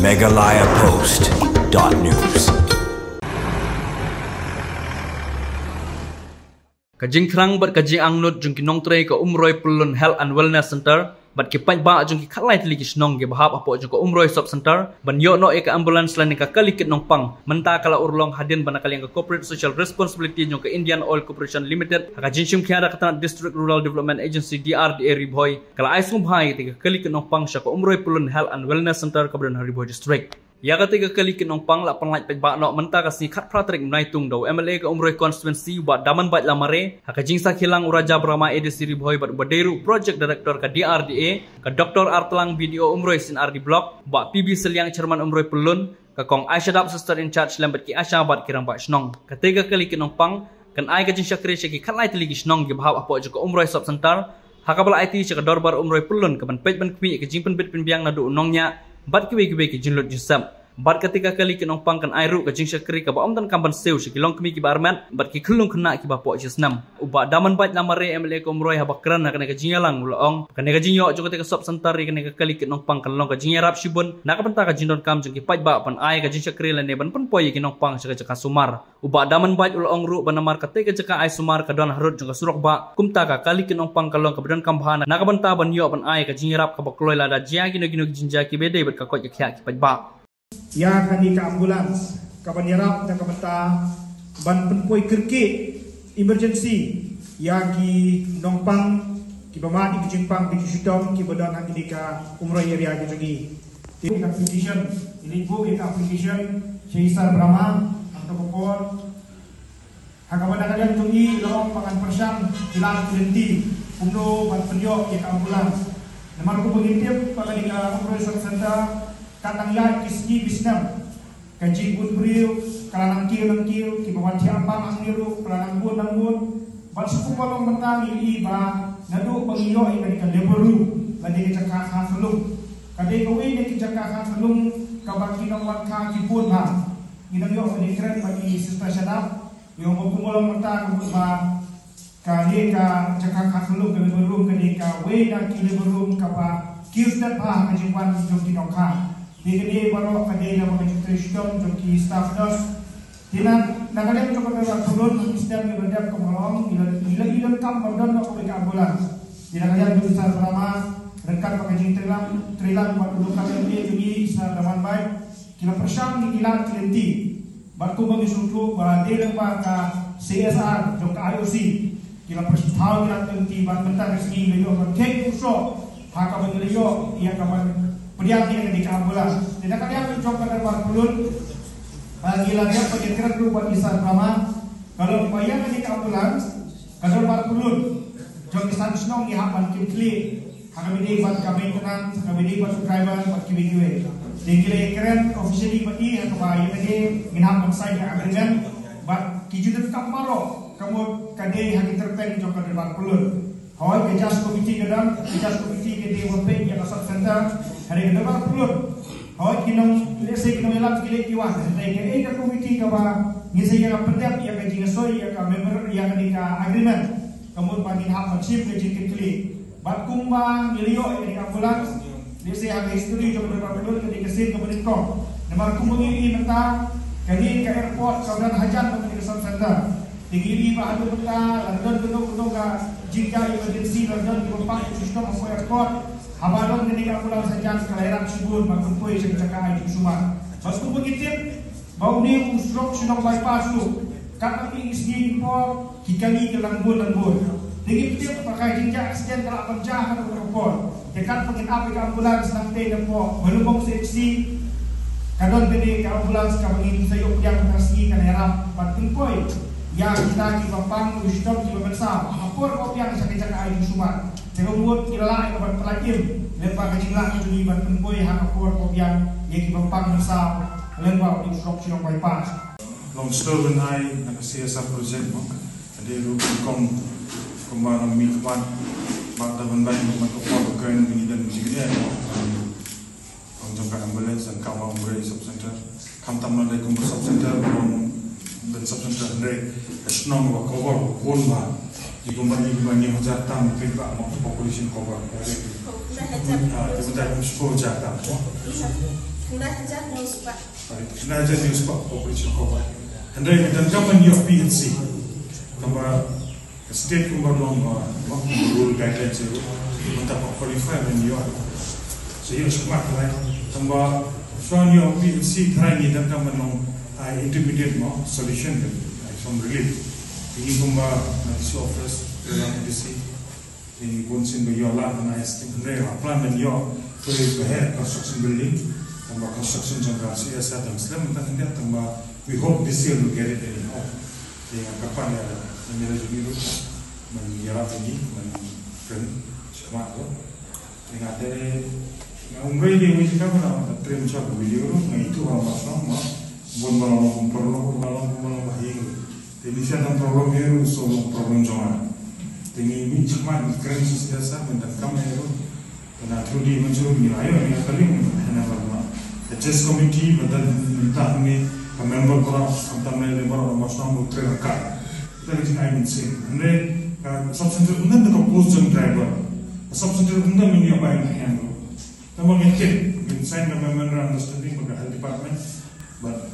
megalayapost.news. Kajing kerang bat kajing angnut jung kinong tray ke umroy pulun health and wellness center bat kipan ba jung ki khalai tili kisnong ge bahap apo jung ko umroy sub center ban yo no e ka ambulance lan ka kali kit nong pang menta kala urlong hadin ban kali ka corporate social responsibility jung ka Indian Oil Corporation Limited ka jinshim khiara ka district rural development agency DRDA Riboy kala ai sum bhai ti ka kali kit nong pang sha ko umroy pulun health and wellness center ka Bran Riboy district. Ya ketiga kali kinong pang la panglait pejbak nok menta kasi khat pratrik menai tung do MLA ke umroy constituency buat daman bait lamare haka jingsa khilang uraja Brahma edisi Riboy bat baderu project director ke DRDA ke Dr. Artlang BDO umroy sin RD block buat PB Seliang chairman umroy pelun ke kong Aisyadap sister in charge lambat ki Asya bat kirang bak snong ketiga kali kinong pang kan ai ke jingsa kri syaki khalai tili snong ge bahap apo joko umroy sub center haka bala IT syaka dorbar umroy pelun ke ban pej ban kmi ke jingpen bit pinbiang nadu unongnya bat kiwe ki jinlut jusam bat ketika kali kinong pang kan airu ke jingsa kri ka baom tan kamban seu sikilong kmi ki barmat bat ki khulung kena ki bapo jisnam uba daman bait lamare MLA ko umroy habakran kana ka jinyalang ulong kana ka jinyo jo ketika sop sentar kana ka kali kinong pang kan long ka jinyarap sibun nak banta ka jindon kam jung ki paj ba pan ai ka jingsa kri lane ban pan poi kinong pang saka jaka sumar uba daman bait ulong ru banamar ketika jaka ai sumar ka don harut jung ka surok ba kumta ka kali kinong pang kalong ka badan kambhana nak banta ban yo pan ai ka jinyarap ka bakloi lada jia gino jinja ki bede bat ka ko ki khya ki paj ba ya kani ka ambulans ka banyarap da ka bata ban penpoi kerke emergency ya ki nongpang ki bamati ki jingpang ki syudom ki badan hak ni ka umroh area ki lagi ini application ini bu kita application Syisar Brahma atau kopor hak bada kalian tungi lorong pangan persang hilang berhenti umno ban penyo ki ambulans nomor ko pengintip pada di umroh center katang ya kisni bisnam kaji bun beriu kalanang kiu ki bawan siapa ang niru kalanang bun bat suku balong mentang ili ba nadu pengiyo ini kan leberu lagi kita kakak selung kadai kowe ini kita kakak selung kabaki nomor kaki bun ha ini yo ini keren bagi sista syadap yo ngomong mentang ba kali ka kakak selung ke leberu kali ka we dan ki leberu kapa kiusdat ha kajimpan jom kinokha di baru kadai nama registration joki staff nurse dinan nakalian ko pagka tulon sistem ni bandar komolong ila kam bandar ko ka ambulans dinakalian du sa drama rekan pakajing trilang buat dulu kali ini sa daman baik kila persang ni kila klenti batku bagi suku barade lempa ka CSR jok IOC kila persang kila klenti ban bentar segi leyo ke uso haka bangleyo ia kaman Pediam dia di ambulans. Tidak kalian mencoba pada pulun. Bagi lagi penyekiran dulu buat Isar Brahma. Kalau bayar di ambulans, kalau pada pulun, jom Isar Snong ni hapan kiri. Kami ini buat kami tenang, kami ini buat driver, buat kiri. Jadi keren officially bagi atau bayar lagi minham saya agreement. Buat kijut kamaro, kamu kadai hagi terpen jom pada pulun. Hoi kejas komiti gedam, kejas komiti ke webpage yang asal center. Hari kedua pulun. Hoi kinong lese kinong elam kile kiwan. Hari ke ka komiti ka ba ngisi yang pendap yang ka jingasoi yang ka member yang ka agreement. Kemudian bagi hak chief ke jikitli. Bat kumba ngilio yang ka ambulans. Lese hak history jom berapa pulun ke dikesin kemudian kong. Nomor kumungi menta kali ke airport kemudian hajan kemudian ke center. Tinggi ba adu beta London gunung ka jika emergency London di bawah sistem of airport habalon ni ka pulang saja kelahiran sibun makumpoi sa cakay di Sumar basko pagitip bau ni usrok sinong bypass tu kat ni isgi import hikali ke lambun tinggi tip pakai jinja accident kala pecah ka airport dekat pagin api ka ambulans nang te po balubong sa XC kadon bini ka ambulans ka mangin sa yok yang kasih kelahiran pakumpoi yang kita di Bapang Wisdom di Babensam hapur kau yang sakit air di Sumar jangan buat kira kapan pelajim lepas kejinglah itu di Bantenpoi hapur kau yang di Bapang Besam lembab di instruksi yang bypass long story nai nak CSR project mo ada rukum kembang milkman mata bandai mak kau keren ini dan juga untuk ambulans dan kamu umrah sub center kam tamno dai kumbu sub center dan subcenter dari Snong wa cover pun ba di kumbani hajar tam kita mau population cover jadi kita harus jata United News Pak. United News Pak Operation Cover. Andai dan kapan yo PNC tambah state kumbarong rule guidelines itu mantap qualify dan yo so yo smart lah tambah soal yo PNC try ni dan kapan intermediate solution some relief ini kumbar nanti office dalam PNC ini bunsin yo lah na estimate andai plan dan yo to the construction building tambah construction jangka CSR dan Islam tambah we hope this year we'll get it anyhow. Dengan kapan ya, menjadi junior, menjadi lagi, menjadi semangat. Dengan ada, umrah dia mesti kan mana, terima kasih video tu, itu orang pasang, bukan malam bahaya. Jadi saya ada problem itu, soal problem jangan. Jadi ini cuma keren sesiasa, mendatang itu, karena tu dia mencuri nilai, ini kali mana mana. Adjust committee, mendatang ni. Member korang sampai member orang masuk mau terangkat. Kita lagi naik mesin. Anda subcenter unda dengan post driver. Subcenter unda mini apa yang handle. Namun mungkin sign memorandum understanding dengan health department. But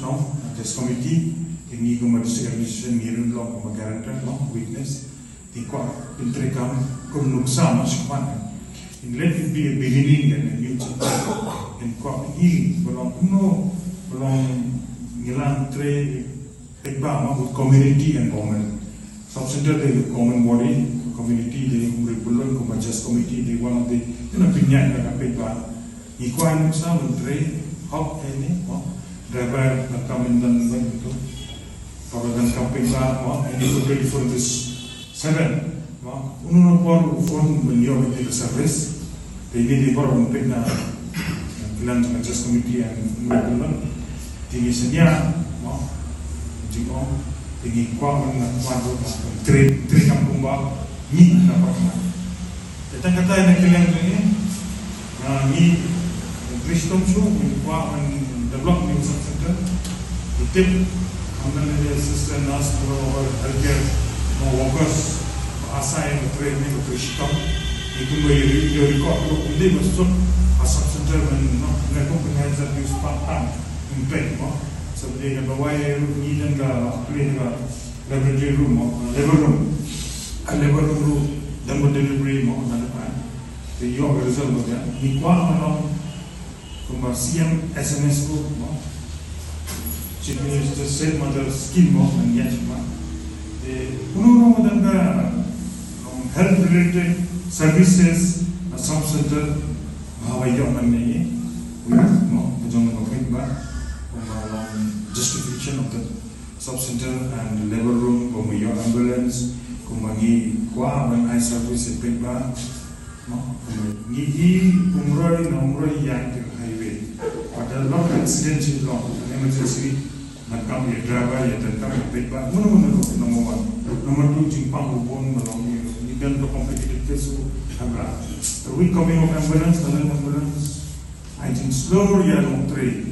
now this committee ini kuma district administration mirun law kuma guarantee law witness. Tikwa pinterikam kum nuksa masuk mana. In let it be a beginning and a new chapter. In kwa ini belum ngilang tre ekba mabut community and government subcenter the common body community the umripulun ko just committee the one of the pinyan na ekba ikwan sa tre hop ini driver nakamindan itu kawalan camping sa ini to ready for this 7 uno por phone benyo the service ini di por na bilang just committee and umripulun tinggi senyap, jika tinggi kuat mengaku trade kampung bawah ni dapat. Kita kata yang kalian ini, ni Kristum show kuat develop new subcenter. Itu ambil assistant nurse atau healthcare workers asal trade ni Kristum. Itu boleh record untuk masuk subcenter mereka punya service part-time. Impact seperti yang bawa ni dan clean laboratory room, labor room dan delivery dan apa. Jadi yo result dia. Ni kuat mana komersial SMS ko. Chief Minister said mother scheme dan ya cuma. Puno dan health related services subcenter bahwa yo mana jangan berfikir justification of the subcenter and the labor room, your ambulance, kumangi kuah dan eye service pekba, ni umroy yang di highway. Pada lot accidents itu emergency, nakam ya driver ya tentang pekba, mana nomor 2 jimpang hubung melalui ni dan competitive case agak. We coming of ambulance, I think slow ya long train,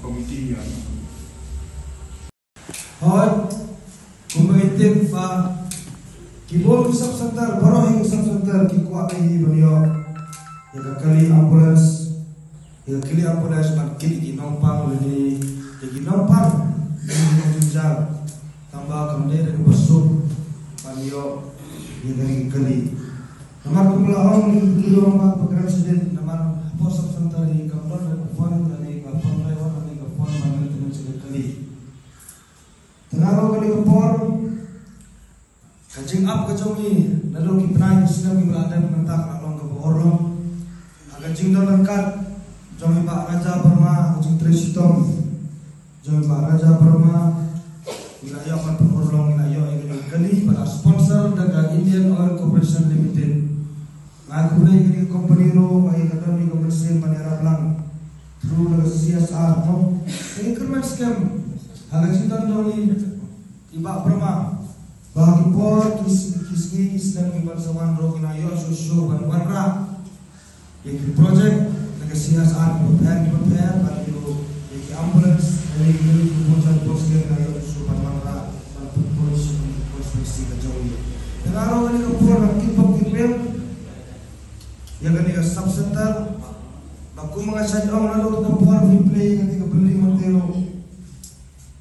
committee yang. Hot, kumaitin pa. Kibol subcenter, barohing subcenter kikuat ini beliau. Yang kali ambulans, makin inompang lagi, inompang ini menjal. Tambah kemudian dari besuk beliau yang kali. Nama kumulahon dulu orang presiden nama pos subcenter ini kampung dan phone dari kampung lewat dari kampung mana dengan sekali. Tengah kali kampung kajing up kajongi lalu kita Islam berada mentak along ke borong kajing dalam kat jongi Pak Raja Burma kajing Trisitom jongi Pak Raja Burma wilayah akan penurung wilayah yang kali pada sponsor dagang Indian Oil Corporation Limited aku ini company ro baik kata ni komersial panera lang through the CSR no increment scam kajing jongi Iba Burma bagi por kisgi Islam di Barsawan Rogina yo susu banra yang project dengan CSR prepare bagi lo yang ambulance dari pusat posken yo susu banra dan polisi kejauh negara ini por kipok kipel yang ini subcenter Kung mga sadyong nalo to power play ketika beli Montero.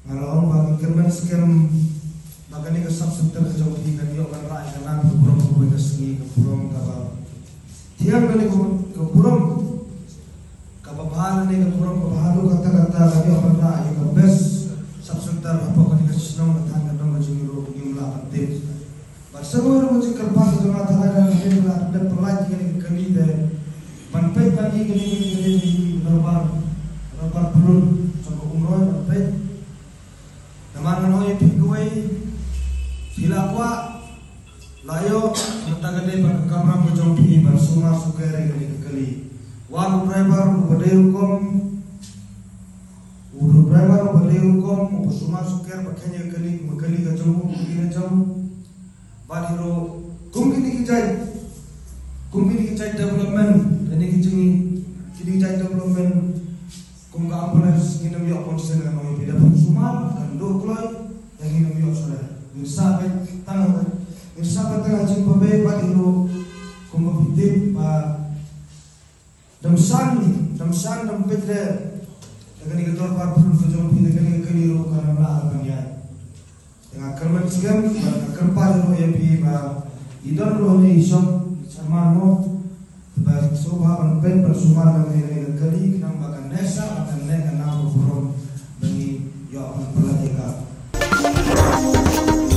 Ngalong bagi kerman sekian bagani ke subcenter ke jauh di kan yo kan rai kan burung ke segi ke burung kapal. Tiang kali ke burung kapal bahan ni ke burung bahan kata-kata kan yo kan rai ke best subcenter apa kan ke senang datang ke dong jumlah jumlah aktif. Semua orang mesti kerpas jumlah tanah dan jumlah dan pelaj kali kali deh. Panpai pagi kini berbar perlu sampai umroh panpai. Naman noy pikuai silakwa layo mentagade pagkamram bejong pi bersuma sukere kali. Wan driver ubade hukum bersuma suker pakainya kali kajong kini jam. Baliro kumkini kijai development ini kini kijai development kumka ambulans ini namanya konsen dengan namanya beda bersumar dan dokloi yang ini namanya sudah misalnya tengah jumpa be baliro kumka bitip damsan pedre dengan ini ketor parpun sejauh ini dengan keliru karena lah banyak dengan kerman segam kerpa lo yang pi idon lo ni isom Sarmano bagi sobat pen bersumar dengan kali kenang bahkan nesa akan naik enam burung bagi yo pelatihan.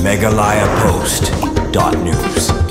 Meghalaya Post.news